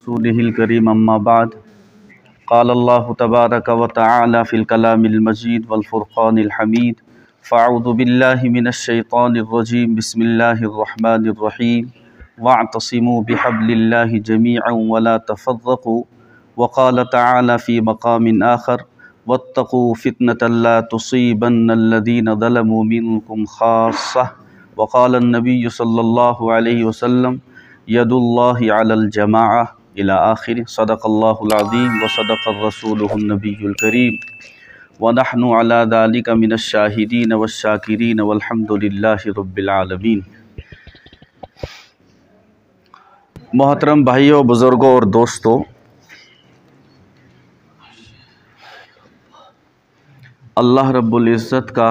रसूलिहिल करीम अम्मा बाद क़ाल अल्लाहु तबारक व तआला फ़िल कलामिल मजीद वल फ़ुरक़ानिल हमीद फ़अऊज़ु बिल्लाहि मिनश शैतानिर रजीम बिस्मिल्लाहिर रहमानिर रहीम वअतसिमू बिहब्लिल्लाहि जमीअन व ला तफ़र्रक़ू व क़ाल तआला फ़ी मक़ामिन आख़र वत्तक़ू फ़ितनतन ला तुसीबन्नल्लज़ीना ज़लमू मिनकुम ख़ास्सह व क़ाल अन्नबिय्यु सल्लल्लाहु अलैहि वसल्लम यदुल्लाहि अलल जमाअह इला आखिर सदक़ल्लाहुल अज़ीम व सदक़र रसूलुहुन नबियुल करीम व नहनु अला ज़ालिका मिनश शाहिदीन वश्शाकिरीन वल्हम्दुलिल्लाहि रब्बिल आलमीन। मोहतरम भाइयों, बुज़ुर्गों और दोस्तों, अल्लाह रब्बुल इज़्ज़त का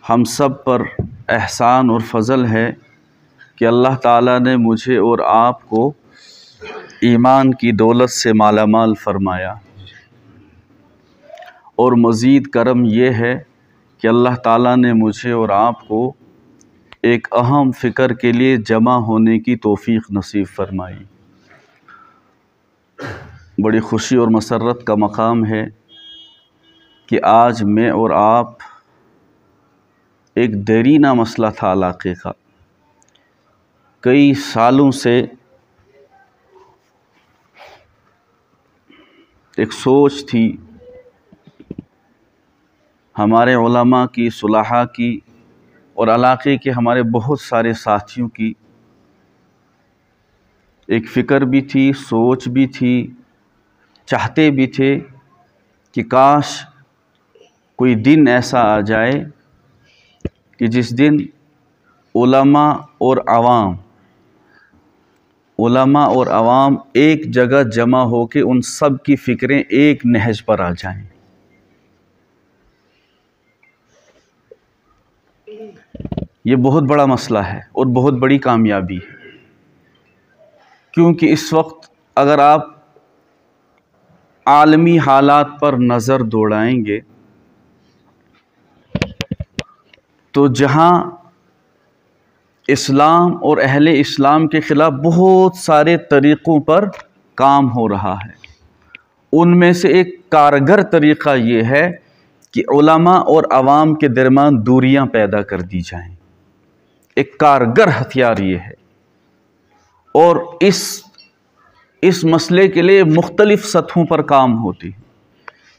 हम सब पर एहसान और फ़ज़ल है कि अल्लाह ताला ने मुझे और आपको ईमान की दौलत से मालामाल फरमाया, और मज़ीद करम ये है कि अल्लाह ताला ने मुझे और आपको एक अहम फ़िक्र के लिए जमा होने की तौफ़ीक़ नसीब फरमाई। बड़ी खुशी और मसर्रत का मकाम है कि आज मैं और आप, एक देरीना मसला था इलाक़े का, कई सालों से एक सोच थी हमारे उलमा की, सुलहा की और इलाक़े के हमारे बहुत सारे साथियों की, एक फ़िक्र भी थी, सोच भी थी, चाहते भी थे कि काश कोई दिन ऐसा आ जाए कि जिस दिन उलमा और आवाम एक जगह जमा हो के उन सब की फ़िक्रें एक नहज पर आ जाएं। ये बहुत बड़ा मसला है और बहुत बड़ी कामयाबी है, क्योंकि इस वक्त अगर आप आलमी हालात पर नज़र दौड़ाएंगे तो जहाँ इस्लाम और अहले इस्लाम के ख़िलाफ़ बहुत सारे तरीक़ों पर काम हो रहा है, उनमें से एक कारगर तरीक़ा ये है कि उलमा और आवाम के दरमियान दूरियां पैदा कर दी जाएं। एक कारगर हथियार ये है, और इस मसले के लिए मुख्तलिफ़ सतहों पर काम होती है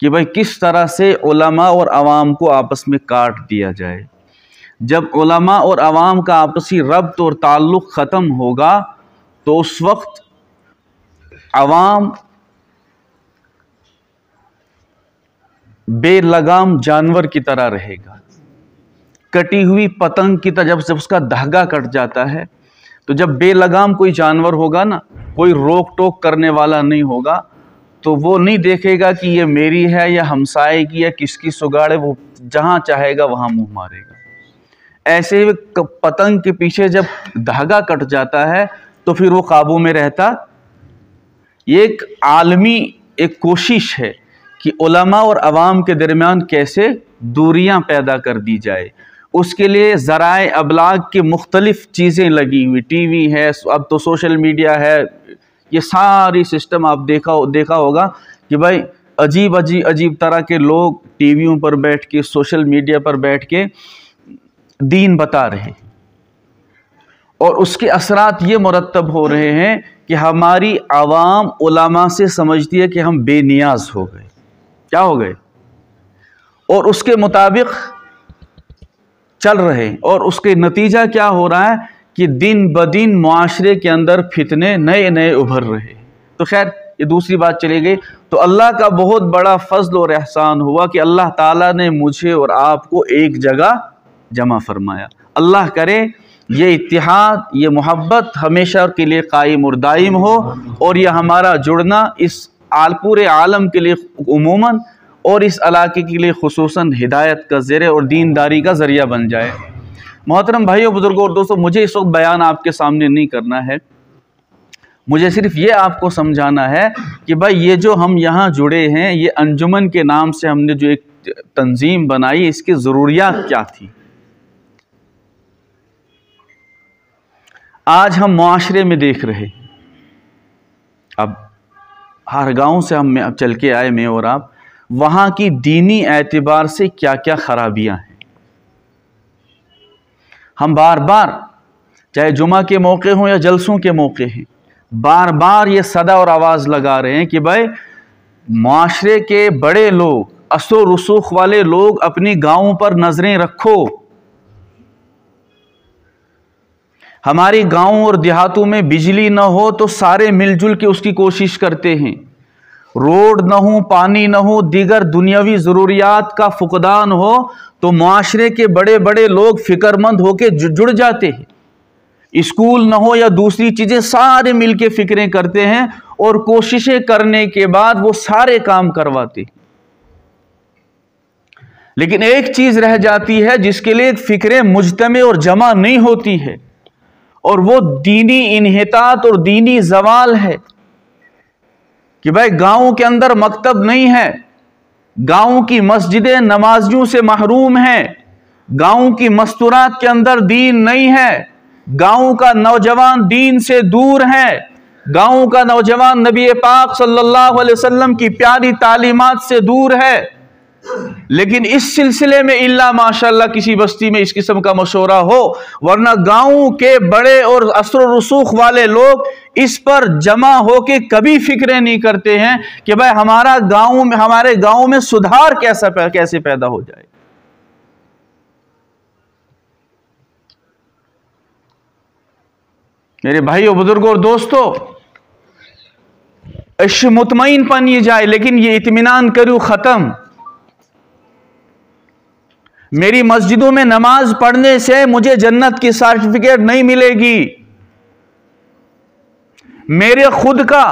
कि भाई किस तरह से उलमा और आवाम को आपस में काट दिया जाए। जब उलमा और आवाम का आपसी रब्त और ताल्लुक़ ख़त्म होगा तो उस वक्त आवाम बेलगाम जानवर की तरह रहेगा, कटी हुई पतंग की तरह। जब उसका धागा कट जाता है तो जब बेलगाम कोई जानवर होगा ना, कोई रोक टोक करने वाला नहीं होगा, तो वो नहीं देखेगा कि ये मेरी है या हमसाए की या किसकी सुगाड़ है, वो जहाँ चाहेगा वहाँ मुँह मारेगा। ऐसे ही पतंग के पीछे जब धागा कट जाता है तो फिर वो काबू में रहता। ये एक आलमी एक कोशिश है कि उलमा और आवाम के दरमियान कैसे दूरियां पैदा कर दी जाए। उसके लिए ज़राए अबलाग की मुख्तलिफ़ चीज़ें लगी हुई, टीवी है, अब तो सोशल मीडिया है, ये सारी सिस्टम आप देखा होगा कि भाई अजीब तरह के लोग टीवियों पर बैठ के, सोशल मीडिया पर बैठ के दीन बता रहे, और उसके असरात ये मुरतब हो रहे हैं कि हमारी आवाम उलमा से समझती है कि हम बेनियाज हो गए। क्या हो गए? और उसके मुताबिक चल रहे, और उसके नतीजा क्या हो रहा है कि दिन ब दिन मुआशरे के अंदर फितने नए नए उभर रहे। तो खैर ये दूसरी बात चली गई। तो अल्लाह का बहुत बड़ा फजल और एहसान हुआ कि अल्लाह ताला ने मुझे और आपको एक जगह जमा फरमाया। अल्लाह करे ये इत्तिहाद, ये मोहब्बत हमेशा के लिए कायम और दायम हो, और यह हमारा जुड़ना इस पूरे आलम के लिए उमूमन और इस इलाके के लिए खुसूसन हिदायत का ज़रिया और दीनदारी का ज़रिया बन जाए। मोहतरम भाइयों, बुज़ुर्गों और दोस्तों, मुझे इस वक्त बयान आपके सामने नहीं करना है, मुझे सिर्फ ये आपको समझाना है कि भाई ये जो हम यहाँ जुड़े हैं, ये अंजुमन के नाम से हमने जो एक तंजीम बनाई, इसकी ज़रूरियात क्या थी। आज हम मुआशरे में देख रहे हैं اب ہر گاؤں سے ہم اب چل کے آئے، میں اور آپ، وہاں کی دینی اعتبار سے کیا کیا خرابیاں ہیں۔ ہم بار بار چاہے جمعہ کے موقع ہوں یا جلسوں کے موقع ہیں، بار بار یہ صدا اور آواز لگا رہے ہیں کہ بھائی معاشرے کے بڑے لوگ، اثر و رسوخ والے لوگ اپنی گاؤں پر نظریں رکھو۔ ہماری گاؤں اور دیہاتوں میں بجلی نہ ہو تو سارے مل جل کے اس کی کوشش کرتے ہیں، روڈ نہ ہو، پانی نہ ہو، دیگر دنیاوی ضروریات کا فقدان ہو تو معاشرے کے بڑے بڑے لوگ فکر مند ہو کے جڑ جاتے ہیں، اسکول نہ ہو یا دوسری چیزیں، سارے مل کے فکریں کرتے ہیں اور کوششیں کرنے کے بعد وہ سارے کام کرواتے ہیں۔ لیکن ایک چیز رہ جاتی ہے جس کے لیے فکریں مجتمع اور جمع نہیں ہوتی ہے، اور وہ دینی انحطاط اور دینی زوال ہے کہ بھائی گاؤں کے اندر مکتب نہیں ہے، گاؤں کی مسجدیں نمازیوں سے محروم ہیں، گاؤں کی مستورات کے اندر دین نہیں ہے، گاؤں کا نوجوان دین سے دور ہے، گاؤں کا نوجوان نبی پاک صلی اللہ علیہ وسلم کی پیاری تعلیمات سے دور ہے۔ لیکن اس سلسلے میں الا ماشاءاللہ کسی بستی میں اس قسم کا مشورہ ہو، ورنہ گاؤں کے بڑے اور اثر و رسوخ والے لوگ اس پر جمع ہو کے کبھی فکریں نہیں کرتے ہیں کہ بھائی ہمارے گاؤں میں سدھار کیسے پیدا ہو جائے۔ میرے بھائیو، بزرگوں اور دوستو، عش مطمئن پن یہ جائے، لیکن یہ اطمینان کرو ختم۔ میری مسجدوں میں نماز پڑھنے سے مجھے جنت کی سرٹیفکیٹ نہیں ملے گی، میرے خود کا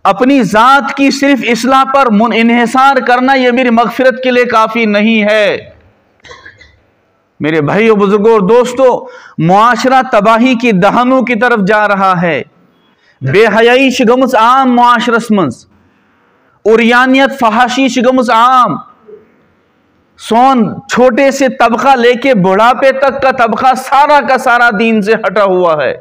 اپنی ذات کی صرف اصلاح پر انحصار کرنا یہ میری مغفرت کے لیے کافی نہیں ہے۔ میرے بھائیو، بزرگوں اور دوستو، معاشرہ تباہی کی دہانوں کی طرف جا رہا ہے، بے حیائی گمز عام معاشرس منز، عریانیت فحاشی گمز عام، سون چھوٹے سے طبقہ لے کے بڑھاپے تک کا طبقہ سارا کا سارا دین سے ہٹا ہوا ہے۔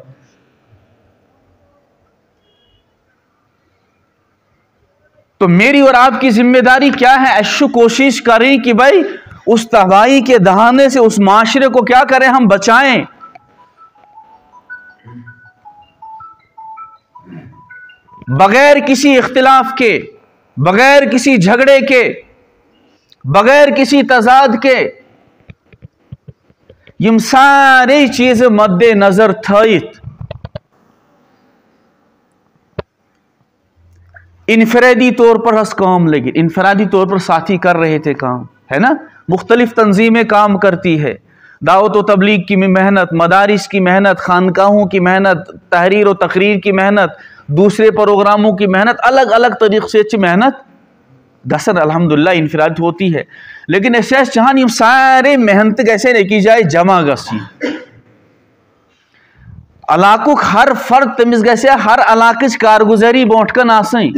تو میری اور آپ کی ذمہ داری کیا ہے؟ ایشو کوشش کریں کہ بھائی اس تباہی کے دہانے سے اس معاشرے کو کیا کریں، ہم بچائیں۔ بغیر کسی اختلاف کے، بغیر کسی جھگڑے کے، بغیر کسی تضاد کے، یم ساری چیز مد نظر تھائیت انفرادی طور پر ہس کام لگی، انفرادی طور پر ساتھی کر رہے تھے کام، ہے نا، مختلف تنظیمیں کام کرتی ہے، دعوت و تبلیغ کی محنت، مدارس کی محنت، خانقاہوں کی محنت، تحریر و تقریر کی محنت، دوسرے پروگراموں کی محنت، الگ الگ طریقے سے اچھی محنت گسن الحمدللہ انفراد ہوتی ہے۔ لیکن ایسے چاہاں یہ سارے محنت کیسے نہیں کی جائے جمع گسی علاقوں ہر فرد تمس گسے ہر علاقے کارگزاری بونٹ کن آسیں۔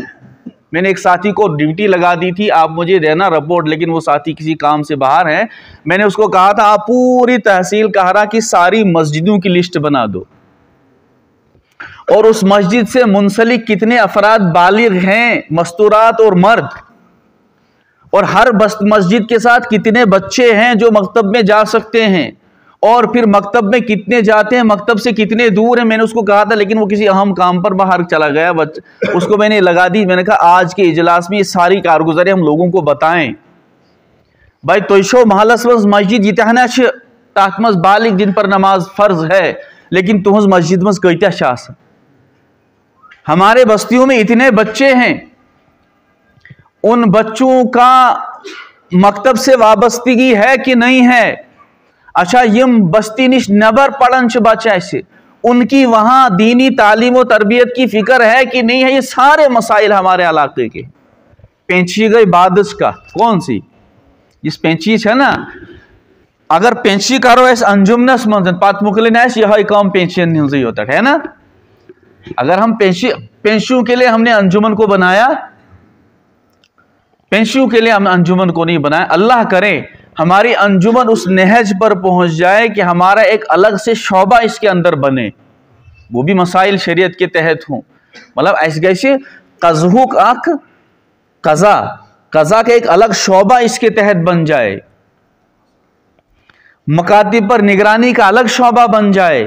میں نے ایک ساتھی کو ڈیوٹی لگا دی تھی، آپ مجھے دینا رپورٹ، لیکن وہ ساتھی کسی کام سے باہر ہیں۔ میں نے اس کو کہا تھا آپ پوری تحصیل کہرا کی ساری مسجدوں کی لسٹ بنا دو، اور اس مسجد سے منسلک کتنے افراد بالغ ہیں، مستورات اور مرد، اور ہر مسجد کے ساتھ کتنے بچے ہیں جو مکتب میں جا سکتے ہیں، اور پھر مکتب میں کتنے جاتے ہیں، مکتب سے کتنے دور ہیں۔ میں نے اس کو کہا تھا، لیکن وہ کسی اہم کام پر باہر چلا گیا، اس کو میں نے لگا دی۔ میں نے کہا آج کے اجلاس میں یہ ساری کارگزاری ہم لوگوں کو بتائیں۔ بھائی توشو محلس مز مسجد یہ تہنا تات مز بالغ جن پر نماز فرض ہے، لیکن تہذ مسجد مز کتیا شاس، ہمارے بستیوں میں اتنے بچے ہیں، ان بچوں کا مکتب سے وابستگی ہے کہ نہیں ہے؟ اچھا یم بستی نش نبر پڑھن چھ بچہ سے، ان کی وہاں دینی تعلیم و تربیت کی فکر ہے کہ نہیں ہے؟ یہ سارے مسائل ہمارے علاقے کے۔ پینچی گئی بادش کا کون سی جس پینچی ہے نا، اگر پینچی کرو اس انجمنس منزن پات مکلن ایس یہ کام پینشن نہیں ہوتا ہے نا۔ اگر ہم پینشیوں کے لیے ہم نے انجمن کو بنایا، پینشیوں کے لیے ہم نے انجمن کو نہیں بنایا۔ اللہ کرے ہماری انجمن اس نہج پر پہنچ جائے کہ ہمارا ایک الگ سے شعبہ اس کے اندر بنے، وہ بھی مسائل شریعت کے تحت ہوں، मतलब ऐसे कैसे कज़हुक आख कज़ा का एक अलग शोबा इसके तहत बन जाए, मकातिब पर निगरानी का अलग शोबा बन जाए,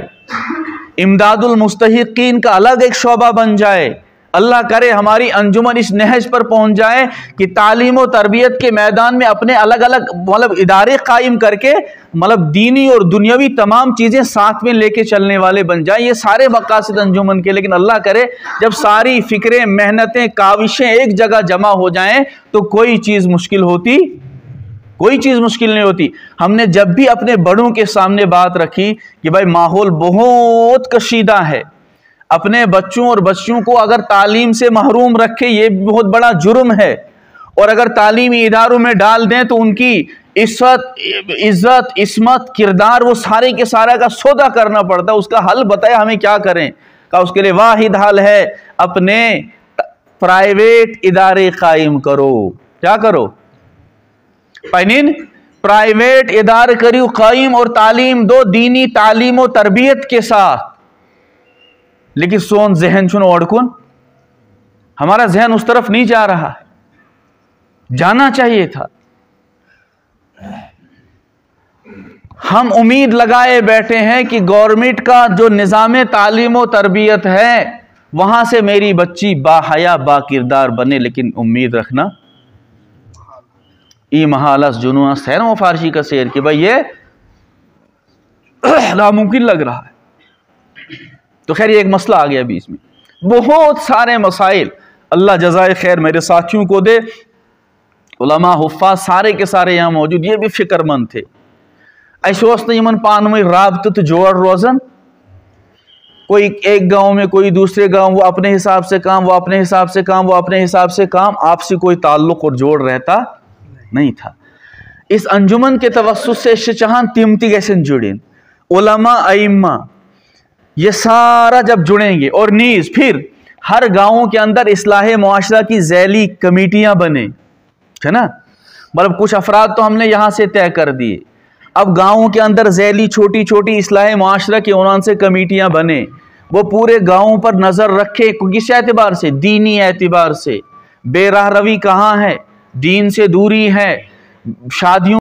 इमदादुल मुस्तहिकीन का अलग एक शोबा बन जाए। अल्लाह करे हमारी अंजुमन इस नहज पर पहुंच जाए कि तालीम और तरबियत के मैदान में अपने अलग अलग मतलब इदारे कायम करके मतलब दीनी और दुनियावी तमाम चीज़ें साथ में लेके चलने वाले बन जाए। ये सारे मकासद अंजुमन के, लेकिन अल्लाह करे जब सारी फिक्रें, मेहनतें, काविशें एक जगह जमा हो जाएं तो कोई चीज़ मुश्किल नहीं होती। हमने जब भी अपने बड़ों के सामने बात रखी कि भाई माहौल बहुत कशीदा है, अपने बच्चों और बच्चियों को अगर तालीम से महरूम रखे ये बहुत बड़ा जुर्म है, और अगर तालीमी इदारों में डाल दें तो उनकी इज्जत, इस्मत, किरदार वो सारे के सारा का सौदा करना पड़ता है। उसका हल बताया हमें क्या करें, कहा उसके लिए वाहिद हल है अपने प्राइवेट इदारे कायम करो। क्या करो? पैनिन प्राइवेट इदारे करियो कायम और तालीम दो दीनी तालीम और तरबियत के साथ। लेकिन सोन जहन चुन ओढ़कुन, हमारा जहन उस तरफ नहीं जा रहा है, जाना चाहिए था। हम उम्मीद लगाए बैठे हैं कि गवर्नमेंट का जो निज़ाम तालीम और तरबियत है वहां से मेरी बच्ची बाहया बाकिरदार बने, लेकिन उम्मीद रखना ई महालस जुनून सैर व फारसी का शेर कि भाई ये नामुमकिन लग रहा है। तो खैर ये एक मसला आ गया बीच में। बहुत सारे मसाइल, अल्लाह जज़ाए खैर मेरे साथियों को दे, उलमा हुफ़्फ़ाज़ सारे के सारे यहाँ मौजूद, ये भी फिक्रमंद थे। ऐसे वस्त यमन पान में राब्त जोड़ रोज़न, कोई एक गांव में कोई दूसरे गांव, वो अपने हिसाब से काम, वो अपने हिसाब से काम, वो अपने हिसाब से काम, आपसे कोई ताल्लुक़ और जोड़ रहता नहीं था। इस अंजुमन के तवस्सुस से शचहान तिमती कैसे जुड़े, उलमा अइम्मा ये सारा जब जुड़ेंगे और नीज फिर हर गांवों के अंदर इस्लाह मुआशरा की ज़ैली कमेटियां बने, है ना। मतलब कुछ अफराद तो हमने यहाँ से तय कर दिए, अब गांवों के अंदर ज़ैली छोटी छोटी इस्लाह मुआशरा के उन्वान से कमेटियां बने, वो पूरे गांवों पर नज़र रखे किस एतबार से, दीनी एतबार से। बेराह रवी कहाँ है, दीन से दूरी है, शादियों